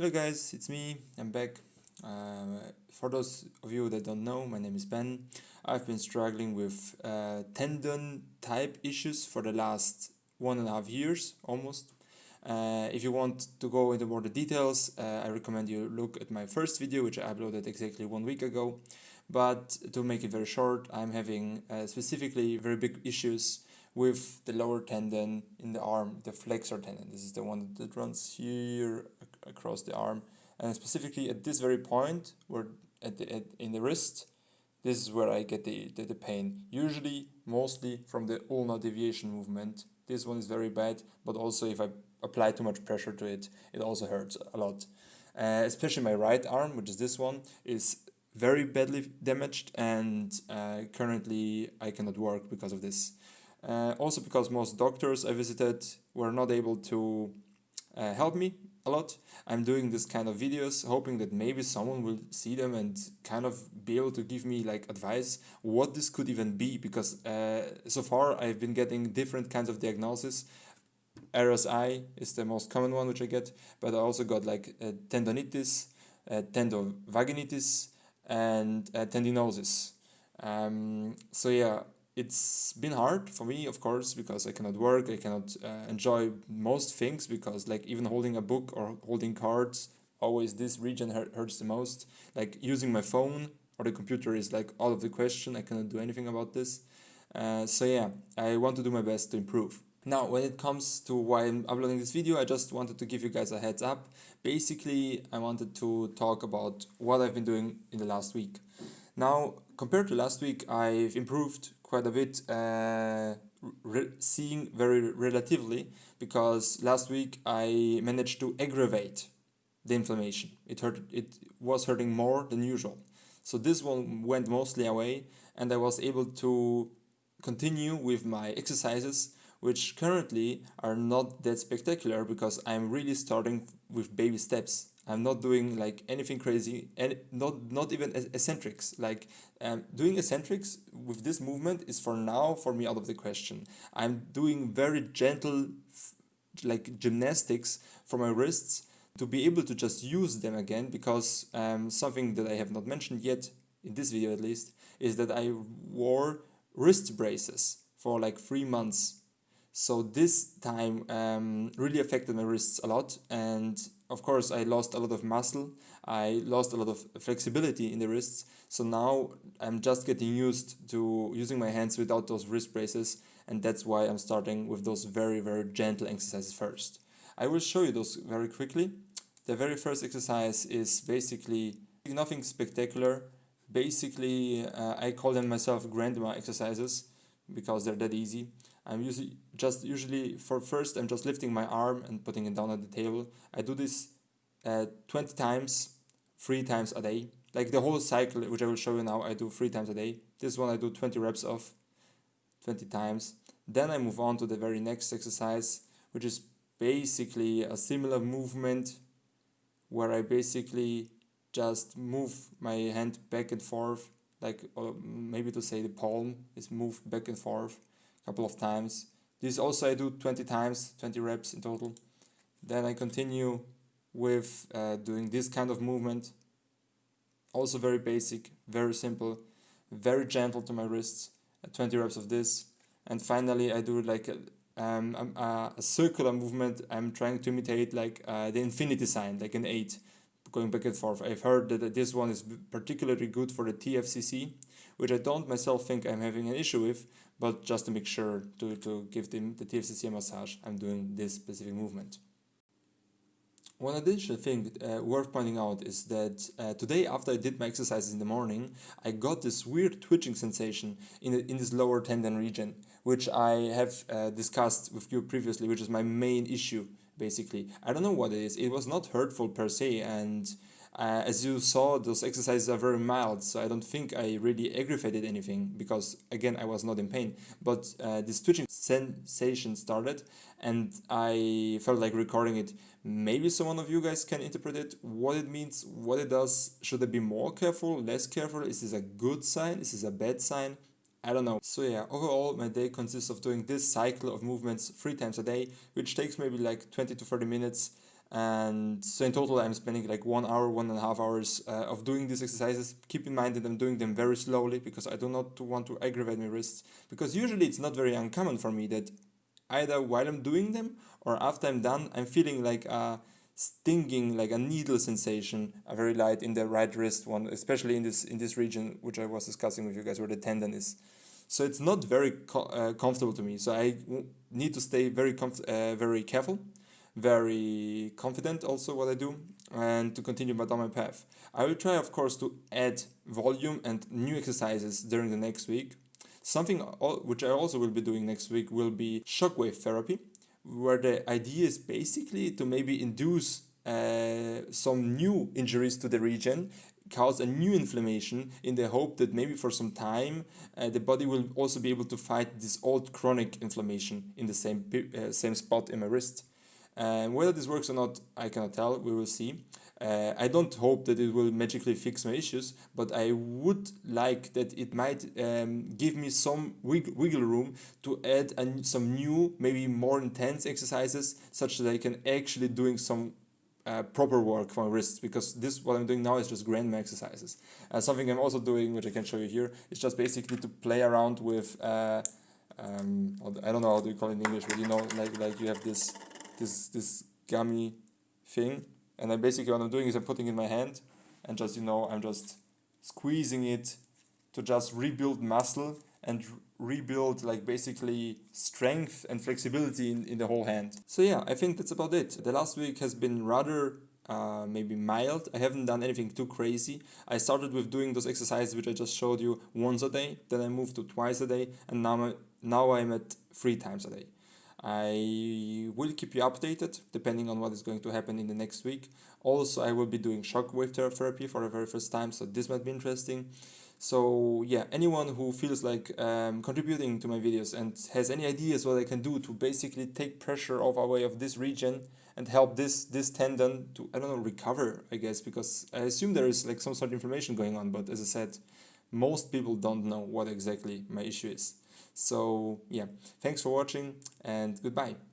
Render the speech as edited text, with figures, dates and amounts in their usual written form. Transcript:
Hello guys, it's me, I'm back. For those of you that don't know, my name is Ben. I've been struggling with tendon type issues for the last 1.5 years almost. If you want to go into more the details, I recommend you look at my first video, which I uploaded exactly 1 week ago. But to make it very short, I'm having specifically very big issues with the lower tendon in the arm, the flexor tendon. This is the one that runs here across the arm, and specifically at this very point, where in the wrist, this is where I get the pain. Usually, mostly from the ulnar deviation movement. This one is very bad, but also if I apply too much pressure to it, it also hurts a lot. Especially my right arm, which is this one, is very badly damaged, and currently I cannot work because of this. Also because most doctors I visited were not able to help me a lot. I'm doing this kind of videos hoping that maybe someone will see them and kind of be able to give me like advice what this could even be, because so far I've been getting different kinds of diagnosis. RSI is the most common one which I get, but I also got like tendonitis, tendovaginitis, and tendinosis. So yeah, it's been hard for me, of course, because I cannot work, I cannot enjoy most things, because like even holding a book or holding cards, always this region hurts the most. Like using my phone or the computer is like out of the question. I cannot do anything about this. So yeah, I want to do my best to improve. Now, when it comes to why I'm uploading this video, I just wanted to give you guys a heads up. Basically, I wanted to talk about what I've been doing in the last week. Now, compared to last week, I've improved quite a bit, seeing very relatively, because last week I managed to aggravate the inflammation. It was hurting more than usual. So this one went mostly away, and I was able to continue with my exercises, which currently are not that spectacular because I'm really starting with baby steps. I'm not doing like anything crazy, and not even eccentrics. Like doing eccentrics with this movement is for now for me out of the question. I'm doing very gentle like gymnastics for my wrists to be able to just use them again, because something that I have not mentioned yet in this video at least is that I wore wrist braces for like 3 months. So this time really affected my wrists a lot, and of course I lost a lot of muscle, I lost a lot of flexibility in the wrists. So now I'm just getting used to using my hands without those wrist braces, and that's why I'm starting with those very gentle exercises first. I will show you those very quickly. The very first exercise is basically nothing spectacular. Basically, I call them myself grandma exercises because they're that easy. I'm usually for first I'm just lifting my arm and putting it down at the table. I do this 20 times, 3 times a day. Like the whole cycle, which I will show you now, I do 3 times a day. This one I do 20 reps of, 20 times. Then I move on to the very next exercise, which is basically a similar movement where I basically just move my hand back and forth, like, or maybe to say the palm is moved back and forth a couple of times. This also I do 20 times, 20 reps in total. Then I continue with doing this kind of movement, also very basic, very simple, very gentle to my wrists, 20 reps of this. And finally I do like a circular movement. I'm trying to imitate like the infinity sign, like an 8, going back and forth. I've heard that this one is particularly good for the TFCC, which I don't myself think I'm having an issue with, but just to make sure to give them the TFCC a massage, I'm doing this specific movement. One additional thing worth pointing out is that today, after I did my exercises in the morning, I got this weird twitching sensation in this lower tendon region, which I have discussed with you previously, which is my main issue, basically. I don't know what it is. It was not hurtful per se, and as you saw, those exercises are very mild, so I don't think I really aggravated anything, because again, I was not in pain. But this twitching sensation started, and I felt like recording it. Maybe some one of you guys can interpret it, what it means, what it does. Should I be more careful, less careful? Is this a good sign? Is this a bad sign? I don't know. So yeah, overall my day consists of doing this cycle of movements 3 times a day, which takes maybe like 20 to 30 minutes. And so in total I'm spending like 1 hour, 1.5 hours of doing these exercises. Keep in mind that I'm doing them very slowly because I do not want to aggravate my wrists, because usually it's not very uncommon for me that either while I'm doing them or after I'm done, I'm feeling like a stinging, like a needle sensation, a very light in the right wrist one, especially in this region which I was discussing with you guys, where the tendon is. So it's not very comfortable to me. So I need to stay very careful, very confident also what I do, and to continue down my path. I will try, of course, to add volume and new exercises during the next week. Something which I also will be doing next week will be shockwave therapy, where the idea is basically to maybe induce some new injuries to the region, cause a new inflammation in the hope that maybe for some time the body will also be able to fight this old chronic inflammation in the same spot in my wrist. Whether this works or not, I cannot tell. We will see. I don't hope that it will magically fix my issues, but I would like that it might give me some wiggle room to add some new, maybe more intense exercises, such that I can actually doing some proper work for my wrists, because this what I'm doing now is just grandma exercises. Something I'm also doing, which I can show you here, is just basically to play around with I don't know how to call it in English, but you know, like you have this gummy thing, and then basically what I'm doing is I'm putting it in my hand and just, you know, I'm just squeezing it to just rebuild muscle and rebuild like basically strength and flexibility in the whole hand. So yeah, I think that's about it. The last week has been rather maybe mild. I haven't done anything too crazy. I started with doing those exercises which I just showed you once a day, then I moved to twice a day, and now I'm at 3 times a day. I will keep you updated depending on what is going to happen in the next week. Also, I will be doing shockwave therapy for the very first time, so this might be interesting. So yeah, anyone who feels like contributing to my videos and has any ideas what I can do to basically take pressure off away of this region and help this tendon to, I don't know, recover, I guess, because I assume there is like some sort of inflammation going on, but as I said, most people don't know what exactly my issue is. So yeah, thanks for watching and goodbye.